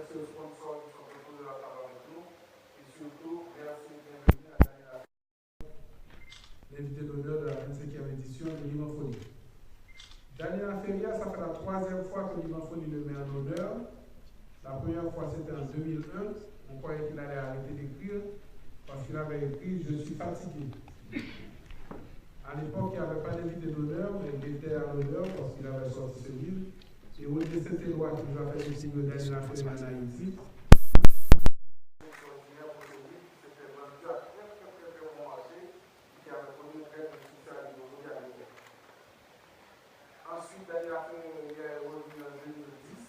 remercier aux sponsors qui sont proposés à travers avec nous. Et surtout, merci et bienvenue à Daniela, l'invité d'honneur de la 25e édition de l'Imafoni. Daniela Feria, ça fait la 3e fois que l'Imafoni le met en honneur. La première fois, c'était en 2001. On croyait qu'il allait arrêter d'écrire parce qu'il avait écrit « Je suis fatigué ». À l'époque, il n'y avait pas d'invité d'honneur, mais il était à l'honneur parce qu'il avait sorti ce livre. Et Olivier Saint-Éloi, qui nous a fait le signe de Daniela Feria en Haïti. Ensuite, Daniela Feria est revenu en 2010.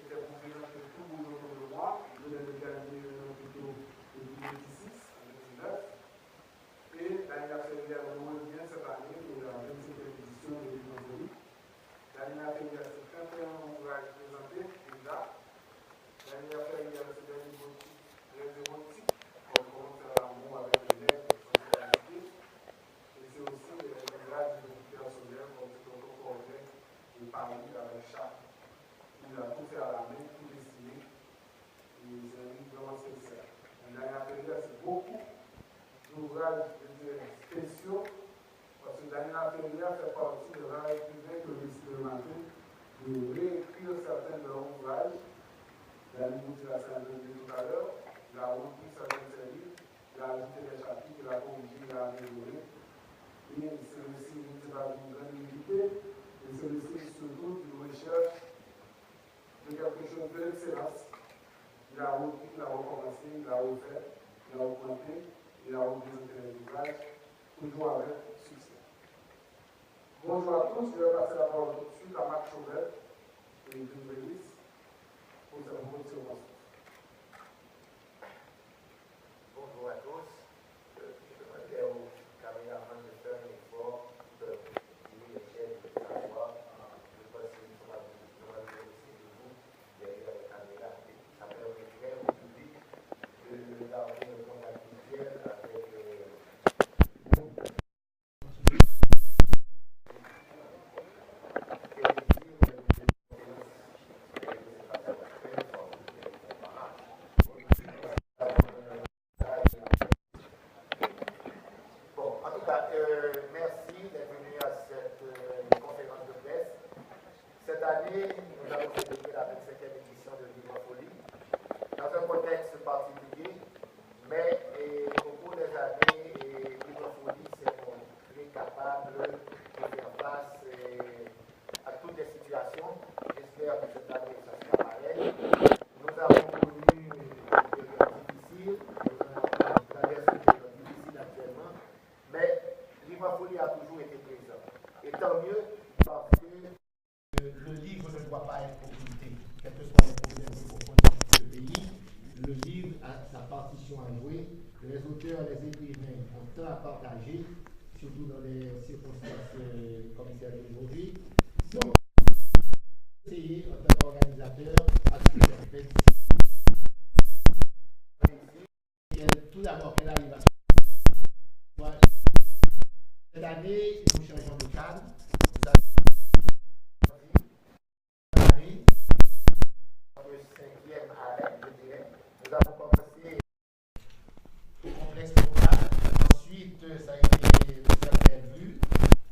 C'était pour présenter tout le monde autour de moi. Je venais de gagner plutôt le 2026, en 2019. Et Daniela Feria revient cette année pour la 25e édition de l'Imafoni. Daniela Feria, c'est 31 ouvrages présentés déjà. Daniela Feria, c'est des émotifs, comme comment faire l'amour avec les lèvres, sensualité. Et c'est aussi des ouvrages de personnel, comme ce qu'on connaît, et Paris avec Charles. Il a tout fait à la main, tout dessiné. Et c'est un livre vraiment spécial. Daniela Feria, c'est beaucoup d'ouvrages spéciaux, parce que Daniela Feria fait partie de la République que le matin, de réécrire certains de leurs ouvrages. Il a limité la salle de tout à l'heure, il a repris certains de ses livres, il a ajouté des chapitres, il a corrigé, il a amélioré. Et celui-ci n'est pas d'une grande unité, et celui-ci surtout d'une recherche de quelque chose de l'excellence. Il a repris, il a recommencé, il a refait, il a augmenté, il a représenté les ouvrages, toujours avec succès. Bonjour à tous, je vais passer la parole tout de suite à Marc Chauvet et June Bellis pour sa proposition. Bonjour à tous. Je demandais aux caméramans de faire un effort de tirer les chaînes de savoir. Je pense que nous sommes aussi de vous derrière la caméra. Ça permettrait au public d'avoir un contact visuel avec nous. Merci d'être venu à cette conférence de presse. Cette année, nous allons célébrer la 25e édition de l'Imafoni dans un contexte particulier, mais au cours des années, l'Imafoni s'est montré capable de faire face à toutes les situations. J'espère que cette année, ça sera pareil. Nous avons connu une période difficile, nous traversons une période difficile actuellement, mais l'Imafoni a toujours été présent. Et tant mieux parce que le livre ne doit pas être occulté. Quels que soient les problèmes que connaît le pays, le livre a sa partition à jouer. Les auteurs, les écrivains ont tant à partager, surtout dans les circonstances comme celles d'aujourd'hui. Donc, essayer, en tant qu'organisateur, à ce que je fais tout d'abord qu'elle arrive à cette année, nous changeons de cadre. Le 5e arrêt, je dirais. Nous avons commencé au complexe local. Ensuite, ça a été le cercle vu.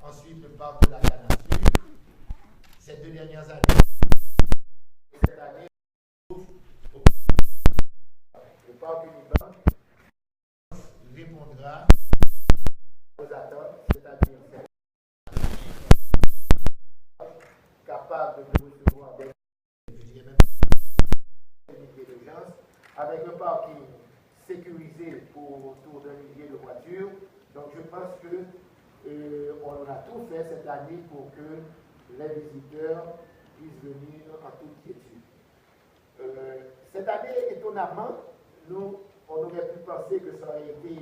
Ensuite, le parc de la canne à sucre. Ces 2 dernières années, cette année, le parc Unibank répondra aux attentes, c'est-à-dire capable de recevoir des unités d'urgence, avec un parking sécurisé pour autour d'un millier de voitures. Donc je pense que on a tout fait cette année pour que les visiteurs puissent venir en toute quiétude. Cette année, étonnamment, on aurait pu penser que ça aurait été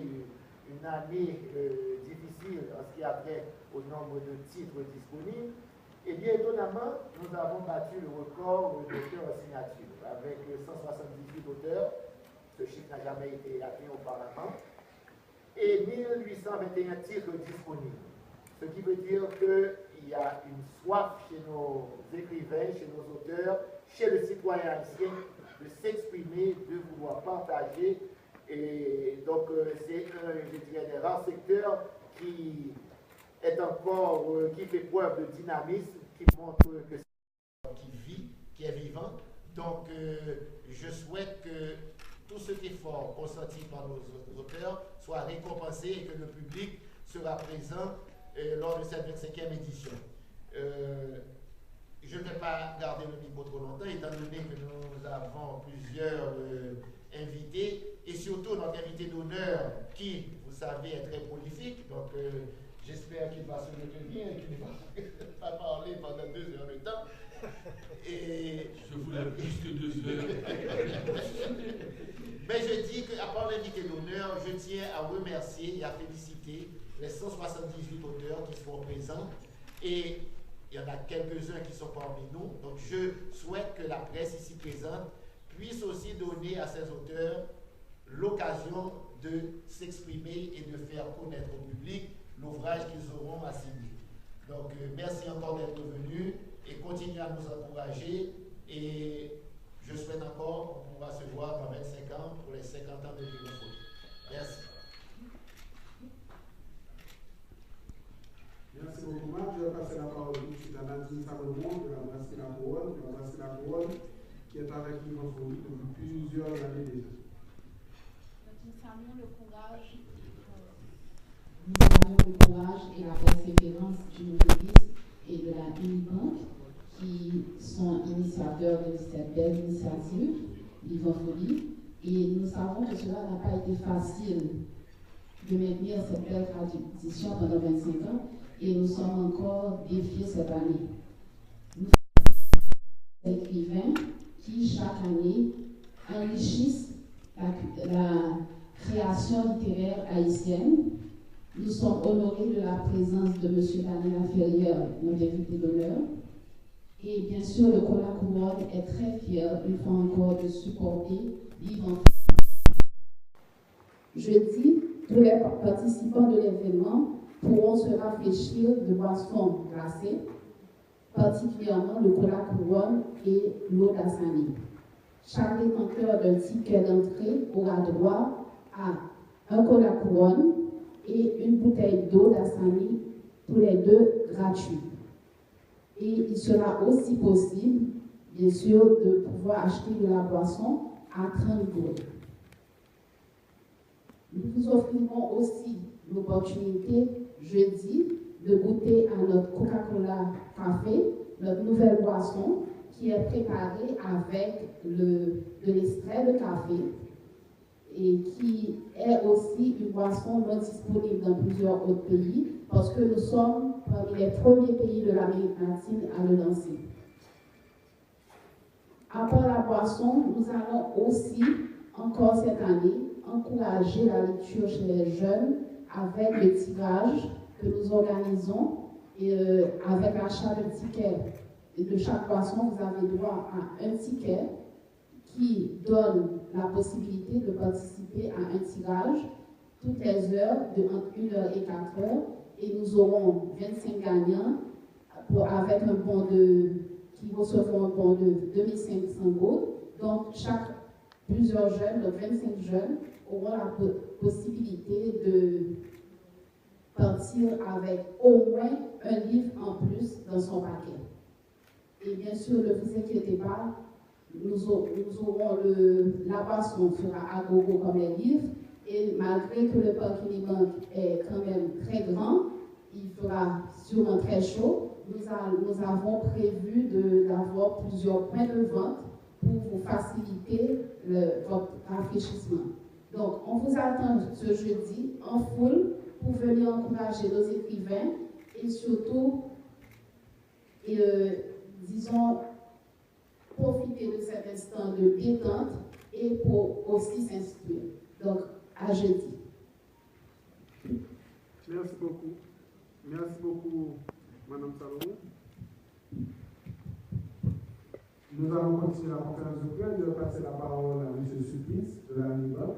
une année difficile en ce qui a trait au nombre de titres disponibles. Et bien étonnamment, nous avons battu le record d'auteurs en signature, avec 178 auteurs. Ce chiffre n'a jamais été atteint auparavant. Et 1821 titres disponibles. Ce qui veut dire qu'il il y a une soif chez nos écrivains, chez nos auteurs, chez le citoyen haïtien de s'exprimer, de vouloir partager. Et donc, c'est un, je dirais, des rares secteurs qui est encore, qui fait preuve de dynamisme, qui montre que c'est qui vit, qui est vivant. Donc, je souhaite que tout cet effort consenti par nos auteurs soit récompensé et que le public sera présent lors de cette 25e édition. Je ne vais pas garder le micro trop longtemps, étant donné que nous avons plusieurs invités, et surtout notre invité d'honneur, qui, vous savez, est très prolifique. Donc, j'espère qu'il va se retenir et qu'il ne va pas parler pendant 2 heures de temps. Et je voulais plus que 2 heures. Mais je dis qu'à part l'invité d'honneur, je tiens à remercier et à féliciter les 178 auteurs qui seront présents. Et il y en a quelques-uns qui sont parmi nous. Donc je souhaite que la presse ici présente puisse aussi donner à ces auteurs l'occasion de s'exprimer et de faire connaître au public l'ouvrage qu'ils auront à signer. Donc merci encore d'être venus et continuez à nous encourager. Et je souhaite encore qu'on pourra se voir dans 25 ans pour les 50 ans de Vivre Folie. Merci. Merci beaucoup, Marc. Je vais passer la parole tout de suite à Nadine Salomon de la brasserie La Couronne, qui est avec Vivre Folie depuis plusieurs années déjà. Nous saluons le courage. Nous saluons le courage et la persévérance du Nouvelle-Église et de la Unibank, qui sont initiateurs de cette belle initiative, Vivre Folie. Et nous savons que cela n'a pas été facile de maintenir cette belle tradition pendant 25 ans, et nous sommes encore défiés cette année. Nous sommes des écrivains qui, chaque année, enrichissent la création littéraire haïtienne. Nous sommes honorés de la présence de M. Daniel Ferrière, notre invité d'honneur. Et bien sûr, le Cola Couronne est très fier, une fois encore, de supporter Vivre. Jeudi, tous les participants de l'événement pourront se rafraîchir de boissons glacées, particulièrement le Cola Couronne et l'eau d'Assani. Chaque détenteur d'un ticket d'entrée aura droit à un Cola Couronne et une bouteille d'eau d'Assani, tous les deux gratuits. Et il sera aussi possible, bien sûr, de pouvoir acheter de la boisson à 30 gouttes. Nous vous offrirons aussi l'opportunité jeudi de goûter à notre Coca-Cola Café, notre nouvelle boisson qui est préparée avec de l'extrait de café et qui est aussi une boisson non disponible dans plusieurs autres pays parce que nous sommes parmi les premiers pays de l'Amérique latine à le lancer. À part la boisson, nous allons aussi, encore cette année, encourager la lecture chez les jeunes avec le tirage que nous organisons et avec l'achat de tickets. Et de chaque boisson, vous avez droit à un ticket qui donne la possibilité de participer à un tirage toutes les heures, de entre 1h et 4h, et nous aurons 25 gagnants avec un bon qui recevront un bon de 2500 gouttes. Donc, plusieurs jeunes, donc 25 jeunes, auront la possibilité de partir avec au moins un livre en plus dans son paquet. Et bien sûr, ne vous inquiétez pas, nous aurons la boisson fera à gogo comme les livres, et malgré que le parc Unibank est quand même très grand, il fera sûrement très chaud. Nous avons prévu d'avoir plusieurs points de vente pour vous faciliter votre rafraîchissement. Donc, on vous attend ce jeudi en foule pour venir encourager nos écrivains et surtout, disons, profiter de cet instant de détente et pour aussi s'instruire. Donc, à jeudi. Merci beaucoup. Merci beaucoup, Madame Salomon. Nous allons continuer la conférence de presse. Je vais passer la parole à M. Supplice de la Unibank.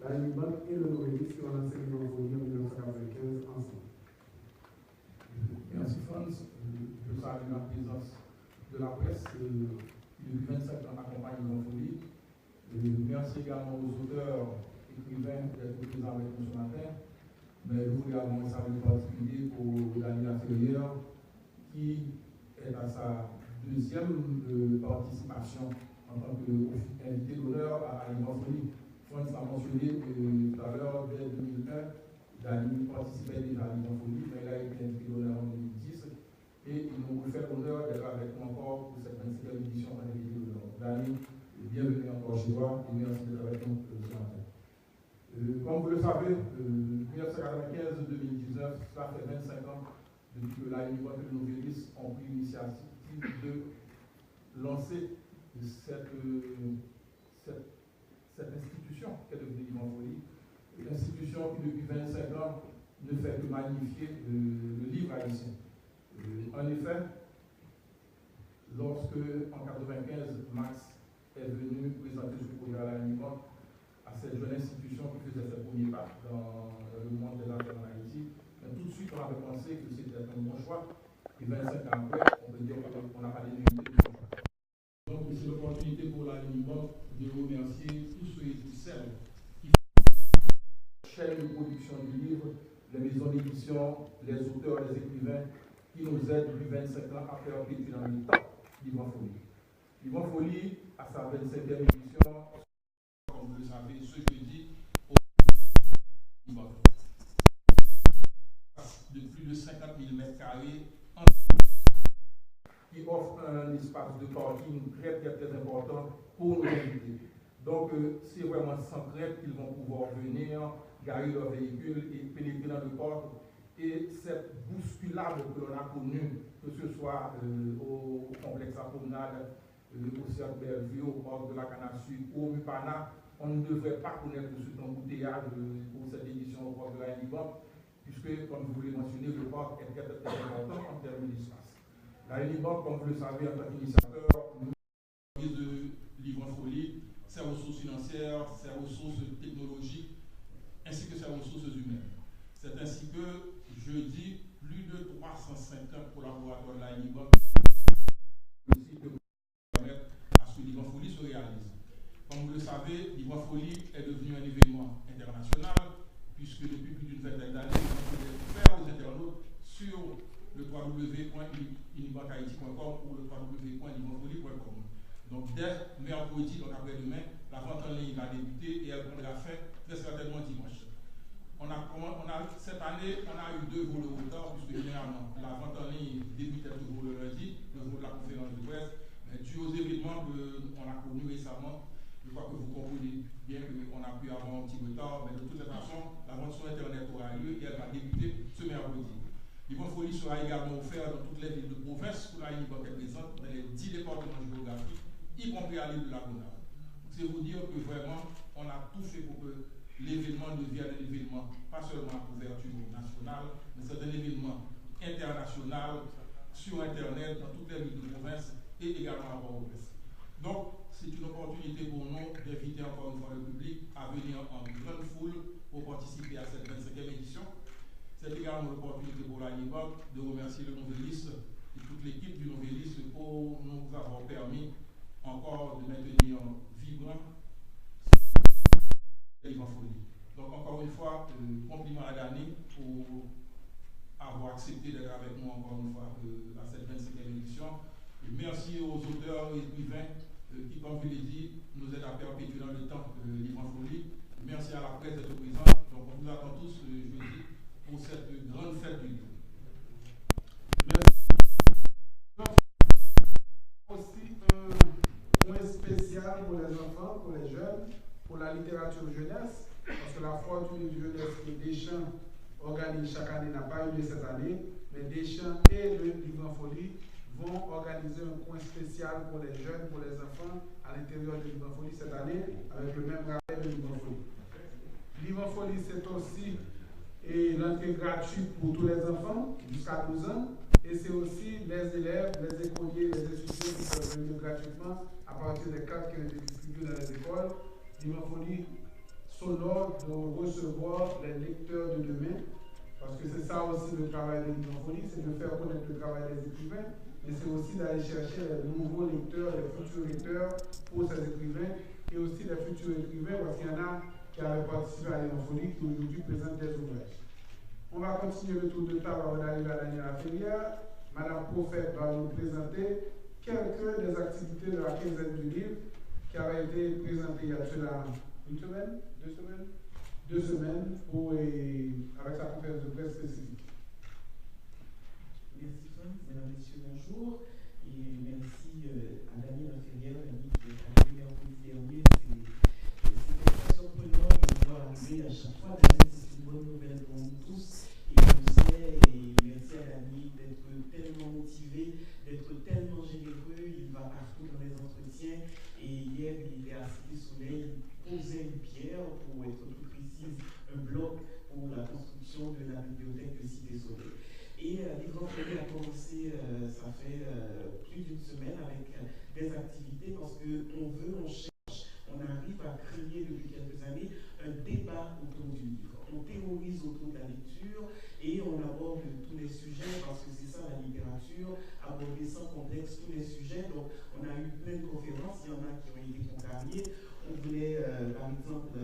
La Unibank et le Noélis qui ont lancé le Vivre Folie en 1995 ensemble. Merci, Franz. salue la présence de la presse qui depuis 25 ans accompagne Livre en Folie. Merci également aux auteurs, écrivains d'être présents avec nous ce matin. Mais nous également un salut particulier pour Daniel Ferrière qui est à sa deuxième participation en tant qu'invité d'honneur à Livre en Folie. Franz a mentionné tout à l'heure, dès 2001, Dani participait déjà à Livre en Folie, mais il a été invité d'honneur en 2010 et il nous fait l'honneur d'être avec nous encore pour cette 27e édition en invité d'honneur. Dani, bienvenue encore chez toi et merci d'être avec nous ce matin. Comme vous le savez, 1995-2019, ça fait 25 ans depuis que la Ligue de Novélis ont pris l'initiative de lancer cette institution qu'est devenue Livre en Folie. Une institution qui depuis 25 ans ne fait que magnifier le livre haïtien. En effet, lorsque en 1995, Max est venu présenter ce projet à la Ligue à cette jeune institution qui faisait ses premiers pas dans le monde des affaires en Haïti, mais tout de suite on avait pensé que c'était un bon choix. Et 25 ans après, on peut dire qu'on n'a pas démérité de son choix. Donc c'est l'opportunité pour la Ligue de remercier tous ceux et celles qui font chaîne de production du livre, les maisons d'édition, les auteurs, les écrivains qui nous aident depuis 25 ans à faire péter dans le temps Livre en Folie. Livre en Folie, à sa 25e édition, comme vous le savez, ce jeudi, au de plus de 50 000 m2 qui offre un espace de parking très important pour nos invités. Donc, c'est vraiment sans crainte qu'ils vont pouvoir venir, garer leur véhicule et pénétrer dans le port. Et cette bousculade que l'on a connue, que ce soit au complexe à promenade, au Cercle Bellevue, au port de la canne à sucre, au Mupana, on ne devrait pas connaître ce embouteillage pour cette édition au port de la Liban, puisque, comme vous l'avez mentionné, le port est très important en termes d'espace. La Liban, comme vous le savez, en tant qu'initiateur, nous de Livre en Folie, ses ressources financières, ses ressources technologiques, ainsi que ses ressources humaines. C'est ainsi que jeudi, plus de 350 collaborateurs de la Liban permettre à ce que Livre en Folie se réalise. Comme vous le savez, Livre en Folie est devenu un événement international, puisque depuis plus d'une vingtaine d'années, on pouvait faire aux internautes sur le www.unibancahaiti.com ou le www.livrefolie.com. Donc dès mercredi, donc après-demain, la vente en ligne va débuter et elle prendra fin très certainement dimanche. Cette année, on a eu 2 jours de retard, puisque généralement, la vente en ligne débutait toujours le lundi, le jour de la conférence de presse. Dû aux événements qu'on a connus récemment, je crois que vous comprenez bien qu'on a pu avoir un petit retard, mais de toute façon, la vente sur Internet aura lieu et elle va débuter ce mercredi. Livre en Folie sera également offert dans toutes les villes de province où la Liban est présente, dans les 10 départements géographiques, y compris à l'île de la Gonave. C'est vous dire que vraiment, on a tout fait pour que l'événement devienne un événement, pas seulement à couverture nationale, mais c'est un événement international, sur Internet, dans toutes les villes de province et également à Port-au-Prince. Donc, c'est une opportunité pour nous d'inviter encore une fois le public à venir en grande foule pour participer à cette 25e édition. C'est également l'opportunité pour la Liban de remercier le Novélis et toute l'équipe du Novélis pour nous avoir permis encore de maintenir vibrant Livre en Folie. Donc encore une fois, compliment à Dani pour avoir accepté d'être avec nous encore une fois à cette 25e édition. Et merci aux auteurs et écrivains qui, comme je l'ai dit, nous aident à perpétuer dans le temps Livre en Folie. Merci à la presse d'être présente. Donc on vous attend tous jeudi pour cette grande fête du livre. Merci. Aussi un point spécial pour les enfants, pour les jeunes, pour la littérature jeunesse, parce que la fortune jeunesse que Deschamps organise chaque année n'a pas eu lieu cette année, mais Deschamps et le Livre en Folie vont organiser un point spécial pour les jeunes, pour les enfants, à l'intérieur de Livre en Folie cette année, avec le même rappel de Livre en Folie. Livre en Folie, c'est aussi l'entrée gratuite pour tous les enfants jusqu'à 12 ans, et c'est aussi les élèves, les écoliers, les étudiants qui peuvent venir gratuitement à partir des cartes qui ont été distribuées dans les écoles. Livre en Folie s'honore de recevoir les lecteurs de demain, parce que c'est ça aussi le travail de Livre en Folie, c'est de faire connaître le travail des écrivains, mais c'est aussi d'aller chercher les nouveaux lecteurs, les futurs lecteurs pour ces écrivains, et aussi les futurs écrivains, parce qu'il y en a qui avaient participé à l'Évangélique qui aujourd'hui présentent des ouvrages. On va continuer le tour de table avant d'arriver à Daniela Ferrière. Madame Prophète va nous présenter quelques des activités de la quinzaine du livre qui avait été présentée il y a cela une semaine, 2 semaines, 2 semaines pour, avec sa conférence de presse spécifique. Merci Franck, mesdames et messieurs, bonjour. Et merci à Daniela Ferrière, l'ami qui est arrivé mercredi dernier. C'était très surprenant de le voir arriver à chaque fois. Daniel, c'est une bonne nouvelle pour nous tous. Et je sais, et merci à Daniel d'être tellement motivé, d'être tellement généreux. Il va partout dans les entretiens. Et hier, il était à Cité Soleil, il posait une pierre, pour être plus précise, un bloc pour la construction de la bibliothèque de Cité Soleil. Et Livre Folie a commencé, ça fait plus d'une semaine, avec des activités parce qu'on veut, on cherche, on arrive à créer depuis quelques années un débat autour du livre. On théorise autour de la lecture et on aborde tous les sujets parce que c'est ça la littérature, aborder sans complexe tous les sujets. Donc on a eu plein de conférences, il y en a qui ont été contrariées. On voulait par exemple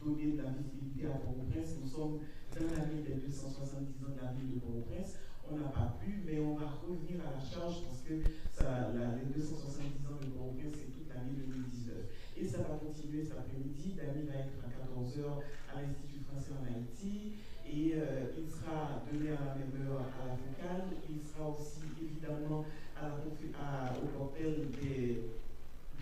donner de la visibilité à Port-au-Prince. Nous sommes dans l'année des 270 ans de la ville de Port-au-Prince. On n'a pas pu, mais on va revenir à la charge parce que les 270 ans de Port-au-Prince, c'est toute l'année 2019. Et ça va continuer cet après-midi. Dany va être à 14h à l'Institut français en Haïti. Et il sera donné à la même heure à la focale. Il sera aussi évidemment au cocktail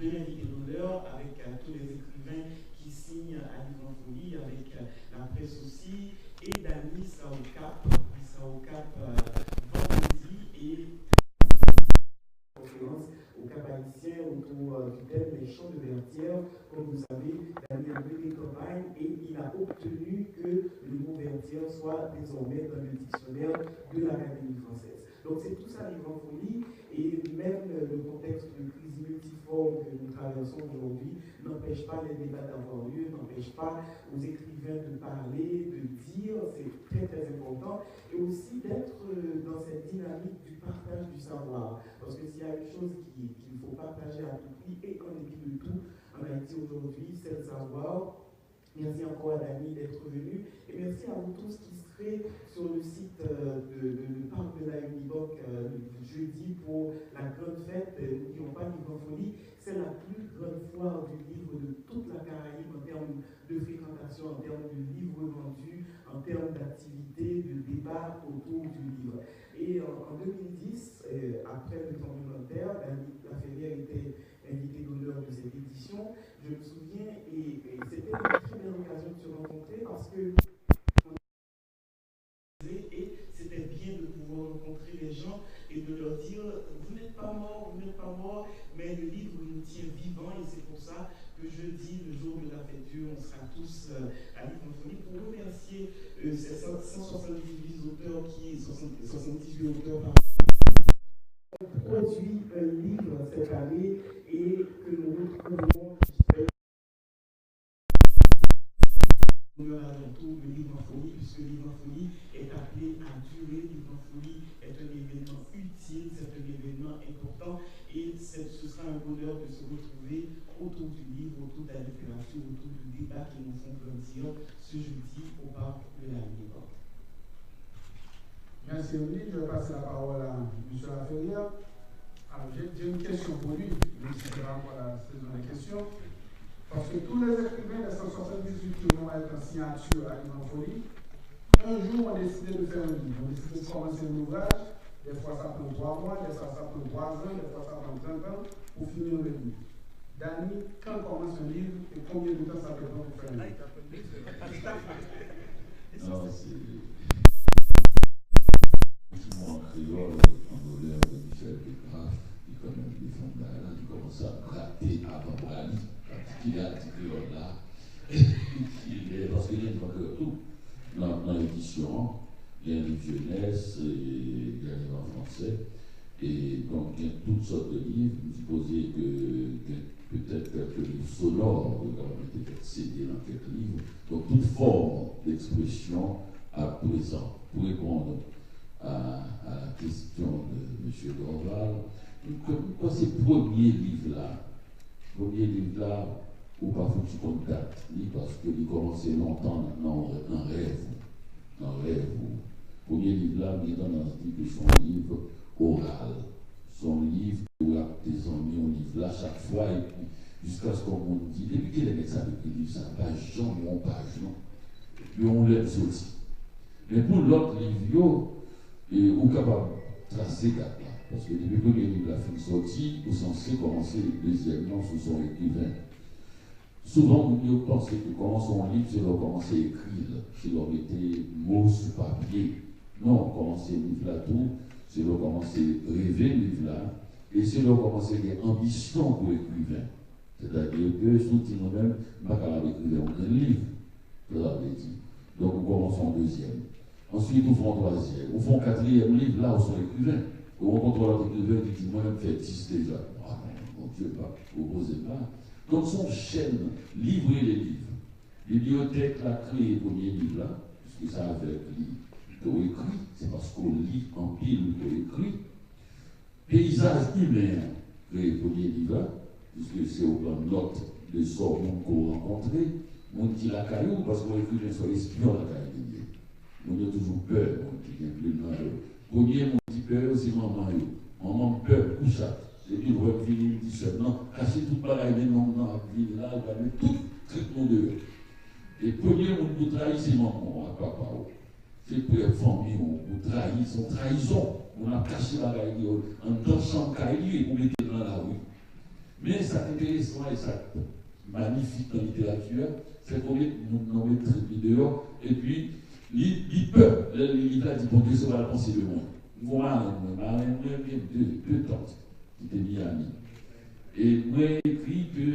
de l'invité d'honneur avec tous les écrivains qui signent à Livre Folie, avec la presse aussi. Et Dany sera au Cap. Il sera au Cap vendredi et conférence au Cap haïtien autour du thème des champs de vertière. Comme vous savez, Dany a mené campagne et il a obtenu que le mot vertière soit désormais dans le dictionnaire de l'Académie française. Donc c'est tout ça Livre Folie, et même le contexte de crise multiforme que nous traversons aujourd'hui n'empêche pas les débats d'avoir lieu, n'empêche pas aux écrivains de parler, de dire, c'est très très important, et aussi d'être dans cette dynamique du partage du savoir. Parce que s'il y a une chose qu'il faut partager à tout prix, et qu'en dépit de tout, en Haïti aujourd'hui, c'est le savoir. Merci encore à Dany d'être venu, et merci à vous tous qui serez sur le site de Parc de la Unidoc jeudi pour la grande fête. N'oublions pas, Livre Folie, c'est la plus grande foire du livre de toute la Caraïbe en termes de fréquentation, en termes de livres vendus, en termes d'activités, de débats autour du livre. Et en 2010, après le tremblement de terre, la Ferrière était invitée d'honneur de cette édition. Je me souviens, et c'était une très belle occasion de se rencontrer parce que et c'était bien de pouvoir rencontrer les gens et de leur dire vous n'êtes pas morts, mais le livre nous tient vivants, et c'est pour ça que jeudi, le jour de la fête Dieu, on sera tous à Livre Folie pour remercier ces 178 auteurs 78 auteurs produit un livre cette année et que nous retrouvons avant tout le Livre Folie, puisque Livre Folie est appelé à durer. Livre Folie est un événement utile, c'est un événement important, et ce sera un bonheur de se retrouver autour du livre, autour de la littérature, autour du débat qui nous font grandir ce jeudi au Parc de la Unidoc. Merci Olivier, je vais passer la parole à M. Laferrière. Alors j'ai une question pour lui, même si c'est vraiment la saison des questions. Parce que tous les écrivains des 178 qui vont être en signature à Livre Folie, un jour on a décidé de faire un livre. On a décidé de commencer un ouvrage. Des fois ça prend 3 mois, des fois ça prend 3 ans, des fois ça prend 30 ans pour finir le livre. Dany, quand on commence un livre, et combien de temps ça peut prendre pour faire un livre? Non, c'est en créole, en voleur de Michel Desgraves, qui quand même défend là, qui commence à gratter avant Brali, qui a créole là, parce qu'il y a une fois que tout, dans l'édition, il y a un livre jeunesse, il y a un livre en français, et donc il y a toutes sortes de livres. Vous supposez que peut-être quelques livres sonores qui ont été fait céder dans quelques livres. Donc toute forme d'expression à présent pour répondre à la question de M. M. Dorval. Quand ces premiers livres-là, ou parfois tu comptes date, parce qu'il commençait longtemps maintenant un rêve. Premier livre-là, il y a tendance à dire que son livre oral, son livre où a des amis, on livre là chaque fois, et puis jusqu'à ce qu'on dit, depuis qu'il est ça, le livre, ça page, non, page, non. Et puis on l'aime aussi. Mais pour l'autre livre, on est capable de tracer date là. Parce que depuis que le premier livre a fait sortie, vous censé commencer le deuxième nom sous son écrivain. Souvent, vous pensez que quand son livre, c'est de commencer à écrire, c'est de mettre mots sur papier. Non, commencer le livre là tout, c'est de commencer à rêver le livre là, et c'est de commencer à avoir ambition pour l'écrivain. C'est-à-dire que, surtout nous-mêmes, nous ne pouvons pas écrire un livre. Donc, nous commençons en deuxième. Ensuite, nous faisons troisième. Nous faisons quatrième livre, là, où sont écrivains. On rencontre l'autre écrivain qui dit, moi-même, fait 10 déjà. Ah non, mon Dieu, pas, vous posez pas. Donc, son chaîne, livrer les livres. Bibliothèque l'a créé le premier livre là, puisque ça avait écrit, c'est parce qu'on lit en pile qu'on écrit. Paysage humain, créé le premier livre là, puisque c'est au plan de note de sort qu'on rencontrait. On dit la caillou, parce qu'on écrit sur l'espion la caillou. On a toujours peur, on dit qu'il y a plus de mal. Premier, on dit peur, c'est maman. Maman peur, couchette. Et puis, on va venir, dit seulement, cacher tout pareil, mais non, venir là, on va mettre tout traitement dehors. Et premier, on vous trahit, c'est maman, à papa. C'est pour la famille, on trahit, son trahison. On a caché la caille, en dansant caille, on mettait dans la rue. Mais ça intéressant et ça magnifique en littérature, c'est qu'on met dehors, et puis, il peut, il a dit, bon Dieu, ça va penser le monde. Voilà, deux tantes. C'était Miami. Et moi, j'ai écrit que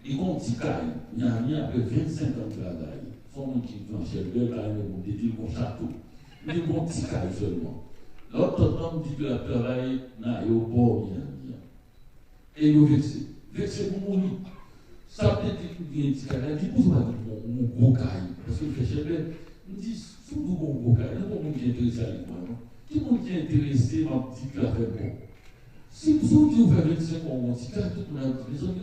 il compte Tikaï. Miami, après 25 ans de travail, son nom qui est en chef de la on dit mon château. Il compte Tikaï seulement. L'autre homme dit que la travail dans l'aéroport Miami. Et il est vexé. Vexé pour mourir. Ça peut-être qu'il y a un Tikaï. Il dit, pourquoi mon gros caille? Parce qu'il fait chef de. Il dit, surtout mon gros caille. Il y a un monde qui est intéressé à l'école. Qui est intéressé à ma petite affaire bon? Si vous dites, vous faites 25 ans, on dit, tout le monde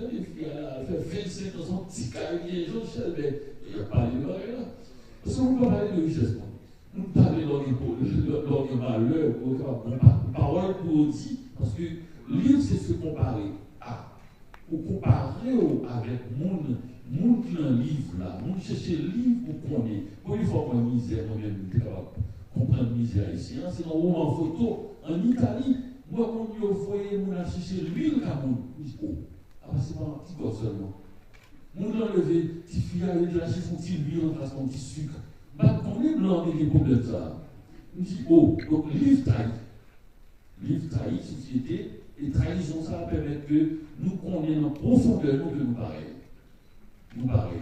a dit, les filles, elle fait 25 ans, petit carrière, Jean-Michel, il n'y a pas de malheur là. Parce qu'on ne peut pas parler de richesse. Nous parlons de malheur, parole pour dire, parce que livre, c'est se comparer à, ou comparer avec le monde qui a un livre là, nous chercher le livre pour qu'on ait, pour une fois qu'on a misère, nous-mêmes, nous sommes capables de comprendre la misère ici, c'est un roman photo en Italie. Moi, quand je voyais, on a cherché l'huile à mon. Je dis, oh, c'est pas un petit corps seulement. On l'a enlevé, petit fille, il a cherché son petit huile en face, son petit sucre. Bah, quand on est blanc, il y a des problèmes, ça. On dit, oh, donc, livre trahi, société, et trahison, ça va permettre que nous connaissions en profondeur, nous, que nous pareil.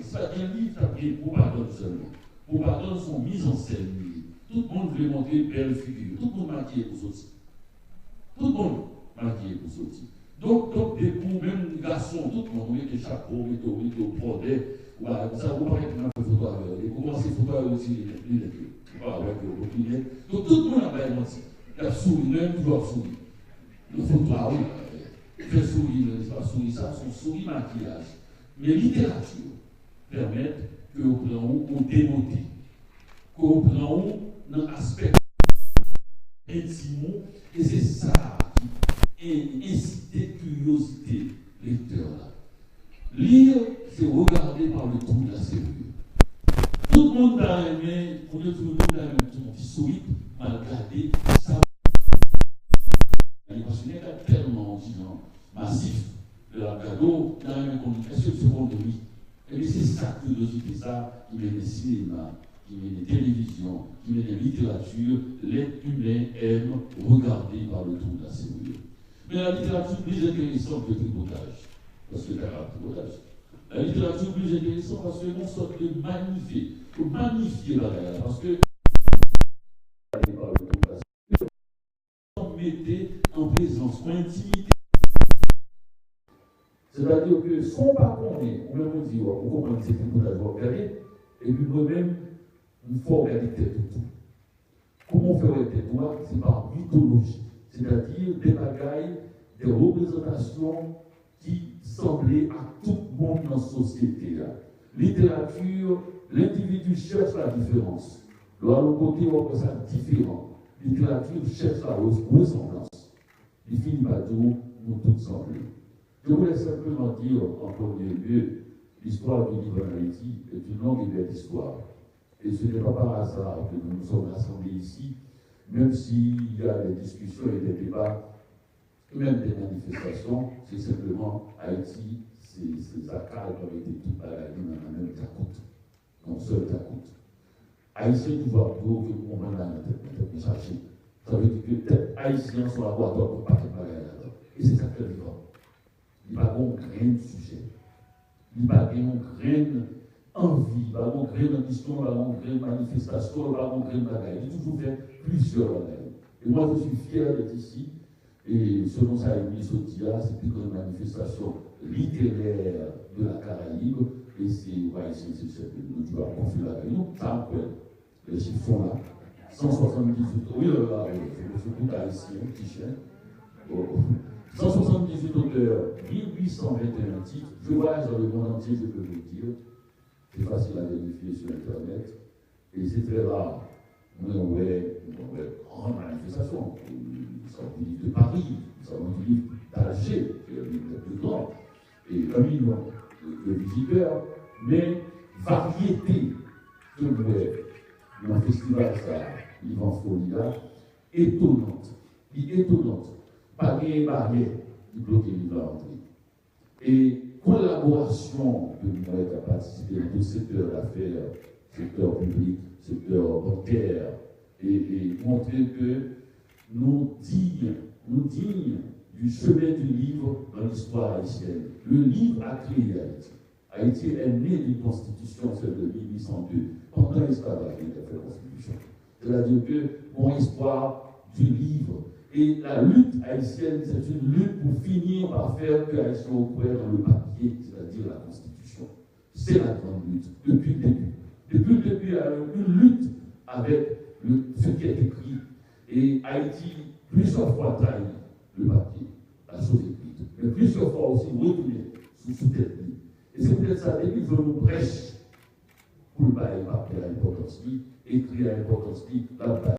C'est pas un livre qui est propagande seulement. Propagande sont mises en scène. Tout le monde veut montrer belle figure, tout le monde maquillé pour sortir. Tout le monde maquillé pour sortir. Donc, des coups, même les garçons, tout le monde, met des chapeaux, met des brodets, voilà, ça vous paraît que je fais photo avec eux. Et comment ces photos aussi, les lettres, voilà, avec l'opinion. Donc, tout le monde a bien menti. Il a souri, même toujours souri. Le photo, oui, fait sourire, c'est pas sourire, ça, son sourire maquillage. Mais littérature permet que vous preniez au démoté, que vous preniez dans l'aspect intime, et c'est ça qui incite la curiosité lecteur là. Lire, c'est regarder par le trou de la serrure. Tout le monde a aimé, tout le monde a aimé son petit sourire, mal regardé, ça. Parce qu'il y a tellement massif de la cadeau, il y a une communication seconde de lui. Et bien c'est ça, curiosité, ça, qui mène le cinéma, qui mène la télévision, qui mène la littérature. L'être humain aime regarder par le trou de la serrure. Mais la littérature plus intéressante que le tripotage, parce que tripotage. La littérature plus intéressante parce que nous sommes de magnifier la réalité, parce que par le trou de la serrure, mettez en présence, en intimité. C'est-à-dire que ce qu'on pas connaît, on me dit, on comprend que c'est un tripotage, on va regarder, et puis moi-même, il faut regarder tête tout. Comment faire la tête? C'est par mythologie. c'est-à-dire des bagailles, des représentations qui semblaient à tout le monde dans la société. Littérature, l'individu cherche la différence. L'autre côté, on voit ça différent. Littérature cherche la ressemblance. Il finit par tout, nous tous semblés. Je voulais simplement dire, en premier lieu, l'histoire du livre en Haïti est une longue et belle histoire. Et ce n'est pas par hasard que nous nous sommes rassemblés ici, même s'il y a des discussions et des débats, même des manifestations, c'est simplement Haïti, ces accords qui ont été tout balayés dans la même tacoute, non seul tacoute. Haïtien, tu vois, pour que nous comprenions la tête chargée. Ça veut dire que peut-être Haïtiens sont laboratoires pour pas de bagaille là-dedans. Et c'est ça que le vivant. Il n'y a pas de grain de sujet. Il n'y a pas de grain d'envie, il n'y a pas de grain d'ambition, il n'y a pas de grain de manifestation, il n'y a pas de grain de bagaille. Il a toujours fait plusieurs bagailles. Et moi, je suis fier d'être ici. Et selon ça, Émilie Sotia, c'est plus grande manifestation littéraire de la Caraïbe. Et c'est Haïtien, c'est nous tu vas confier la nous, ça en quoi les chiffres sont là. 178, oui, c'est tout Haïtien, petit chien. 178 auteurs, 1821 titres. Je voyage dans le monde entier, je peux vous le dire. C'est facile à vérifier sur Internet. Et c'est très rare. Nous avons une grande manifestation. Nous avons du livre de Paris, nous avons du livre d'Alger, qui est le livre le plus grand, et 1 million de visiteurs, mais variété de web dans le festival ça, Livre en Folie, étonnante. Pas de barrière qui bloque les livres à entrer. Et collaboration que nous avons participé dans tout secteur d'affaires, secteur public, secteur bancaire, et montrer que nous dignes du chemin du livre dans l'histoire haïtienne. Le livre a créé Haïti. Haïti est né d'une constitution, celle de 1802, pendant l'esclavage, il a fait la constitution. C'est-à-dire que mon espoir du livre. Et la lutte haïtienne, c'est une lutte pour finir par faire que Haïtien au couvert dans le papier, c'est-à-dire la constitution. C'est la grande lutte, depuis le début. Depuis le début, il y a une lutte avec ce qui est écrit. Et Haïti, plusieurs fois trahi le papier, la chose écrite, mais plusieurs fois aussi retourné sous tête. Et c'est peut-être ça, les livres nous brèchent pour le bail papier à l'importance, écrire à l'importance, la bail.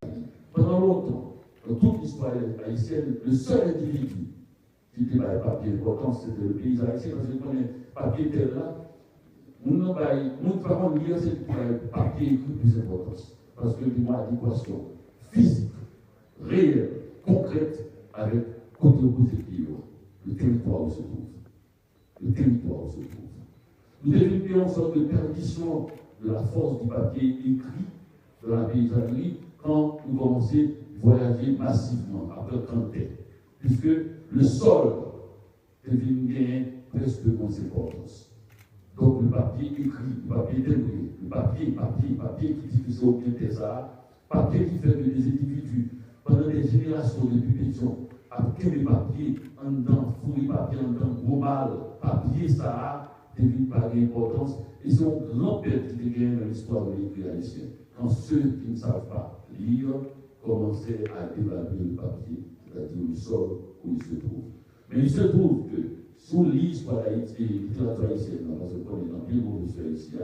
Pendant longtemps, dans toute l'histoire haïtienne, le seul individu qui était bail papier important, c'était le pays haïtien, parce que quand le papier était là, nous ne pouvons pas lire ce papier écrit plus d'importance. Parce que il y a une adéquation physique, réelle, concrète, avec côté opposé le territoire où se trouve. Le territoire où se trouve. Nous développions une sorte de perdition de la force du papier écrit, de la paysannerie, quand nous commençons à voyager massivement, après 30 ans. Puisque le sol devient presque de conséquence. Donc le papier écrit, le papier débrouillé, le papier qui dit que c'est au bien ça, papier qui fait que des individus, pendant des générations de pupétions, après les papiers, en dedans, fourri papier, en dedans, gros mal, papier ça devient pas d'importance, et c'est une grande perte qui devient dans l'histoire de l'écrit haïtien. Quand ceux qui ne savent pas lire commençaient à dévaluer le papier, c'est-à-dire le sol où il se trouve. Mais il se trouve que sous l'histoire d'Haïti, littérature haïtienne, parce qu'on est dans le livre de ce ici,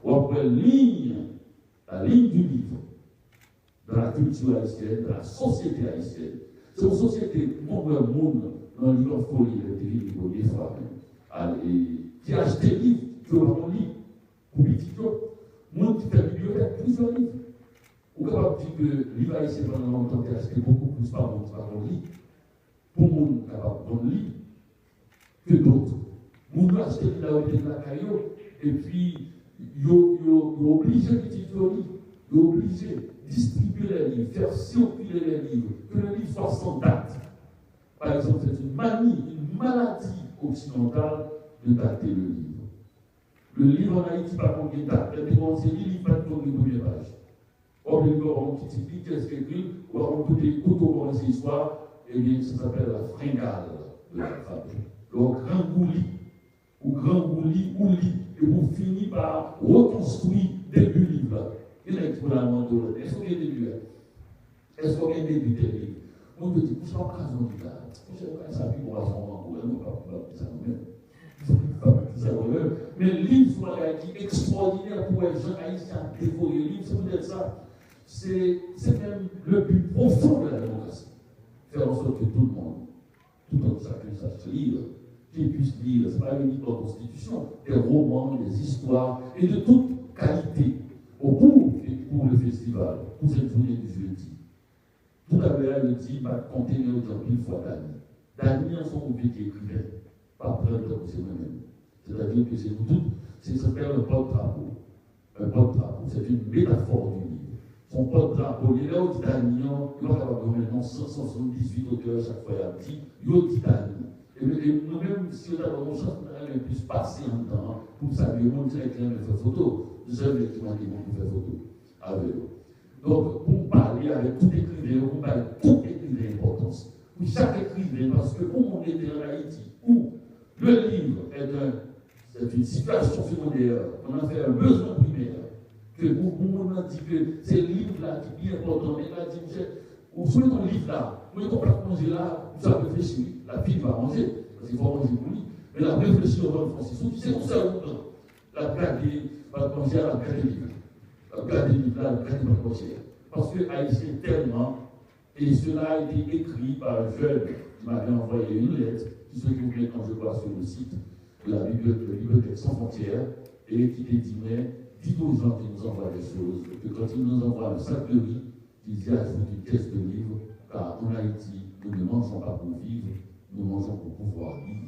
on prend la ligne du livre, dans la culture haïtienne, dans la société haïtienne. C'est une société, nombreux monde dans le livre folie, le livre des femmes, qui achète des livres, qui ont un livre, pour petit monde qui fait bibliothèque, plusieurs livres. On est capable de dire que le livre haïtien pendant longtemps, qui a acheté beaucoup plus par monde, pour le monde capable de lire que d'autres. Nous avons acheté la hauteur de la caillou, et puis, ils sont obligés d'utiliser le livre, ils sont obligés de distribuer les livres, faire circuler les livres, que le livre soit sans date. Par exemple, c'est une manie, une maladie occidentale de dater le livre. Le livre en Haïti, par contre, il date. Quand on s'est dit, il pas de les premières pages. Or, le livre, on critique, qu'est-ce qu'il écrit, ou on peut écouter au ces histoires, et bien, ça s'appelle la fringale de l'alphabet. Le grand gouli, ou lit, et vous finissez par reconstruire début livre. Il est extrêmement douloureux. Est-ce qu'il y a des début? Est-ce qu'il y a des début des livres? On te dit, pourquoi pas raison de là? Je sais pas, on va s'en rendre, on va pas ça nous-mêmes. Mais le livre soit qui extraordinaire pour les gens haïtiens dévorer le livre, c'est peut-être ça. C'est même le but profond de la démocratie. Faire en sorte que tout le monde, tout un chacun sache lire, qu'il puisse lire, ce n'est pas uniquement la Constitution, des romans, des histoires, et de toute qualité, au bout pour le festival, pour cette journée du jeudi. Tout à l'heure, il dit, va compter le temps une fois d'année. Dany en son oublié qui écrivait, pas prendre c'est moi-même. C'est-à-dire que c'est nous tous, c'est ce faire le porte-drapeau. Un porte-drapeau, c'est une métaphore du livre. Son porte-drapeau, il est là où dit Dany, il va avoir maintenant 178 auteurs chaque fois, il dit, il dit Dany. Et nous-mêmes, si on a une chance, on puisse passer un temps pour saluer le monde, c'est quelqu'un qui fait photo. J'aime qui m'a dit qu'on fait photo avec eux. Donc, pour parler avec tout écrivain, pour parler avec tout écrivain d'importance. Pour chaque écrivain, parce que comme on était en Haïti, où le livre est une situation secondaire, on a fait un besoin primaire, que on a dit que c'est le livre-là qui est bien important, mais là, dit, vous souhaitez ton livre-là, vous ne pouvez pas manger là, vous avez réfléchi, la fille va manger, parce qu'il faut manger pour lui, mais la réfléchir au roi Francis, c'est comme ça, la garder, va manger à la garder livre. Regardez le livre là, regardez votre projet. Parce que Haïtien tellement, et cela a été écrit par un jeune qui m'avait envoyé une lettre, qui se trouvait quand je vois sur le site de la Bibliothèque Sans Frontières, et qui te dit, mais dites aux gens qui nous envoient des choses, que quand ils nous envoient un sac de riz, qu'ils y ajoutent une caisse de livres, car en Haïti, nous ne mangeons pas pour vivre, nous mangeons pour pouvoir vivre.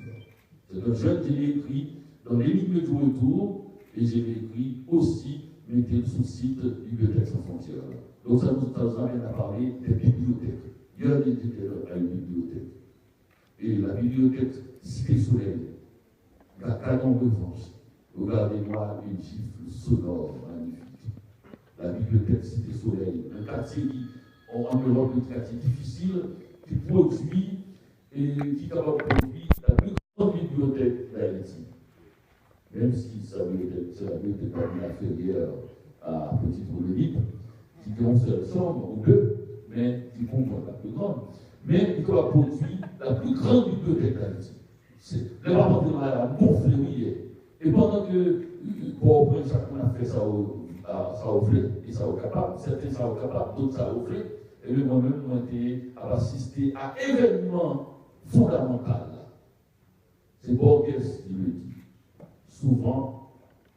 C'est un jeune qui l'a écrit dans l'énigme du retour, et je l'ai écrit aussi, mettez sous le site Bibliothèque Sans Frontières. Donc ça nous amène à parler des bibliothèques. Il y a des éditeurs à une bibliothèque. Et la bibliothèque Cité Soleil, la canon revanche, regardez-moi une gifle sonore magnifique. La bibliothèque Cité Soleil, un quartier qui, en Europe, un quartier difficile, qui produit et qui est capable de produire la plus grande bibliothèque d'Haïti. Même si c'est la bibliothèque inférieure à Petite Libre, qui ont seule chambre ou deux, mais qui comprend la plus grande. Mais il doit produire la plus grande bibliothèque d'Haïti. Le rapportement a gonflé hier. Et pendant que, pour chacun a fait ça au flé, et ça au capable, certains ça au capable, d'autres ça au flé, et moi-même, j'ai assisté à un événement fondamental. C'est Borges qui le dit. Souvent,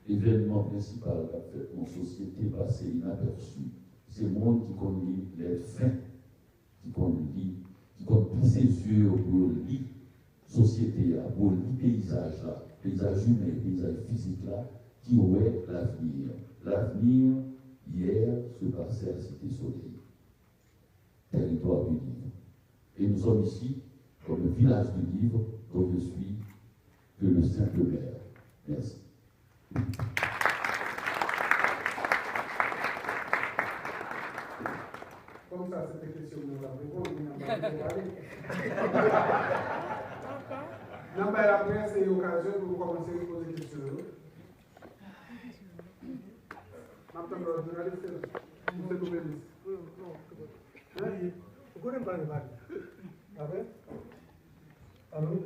l'événement principal qu'a fait mon société passer inaperçu, c'est le monde qui connaît les fins, qui connaît tous ses yeux pour lire société, pour lire paysage, paysage humain, paysage physique là, qui aurait l'avenir. L'avenir, hier, se passait à Cité Soleil, territoire du livre. Et nous sommes ici, comme le village du livre, dont je suis que le simple maire. Merci. Comme ça, c'était question de la réponse, il n'a pas parlé. Non, mais après, c'est l'occasion pour commencer à poser des questions. Maintenant, le journaliste, vous êtes ouvert. Non, vous ne connaissez pas le mal. Allô?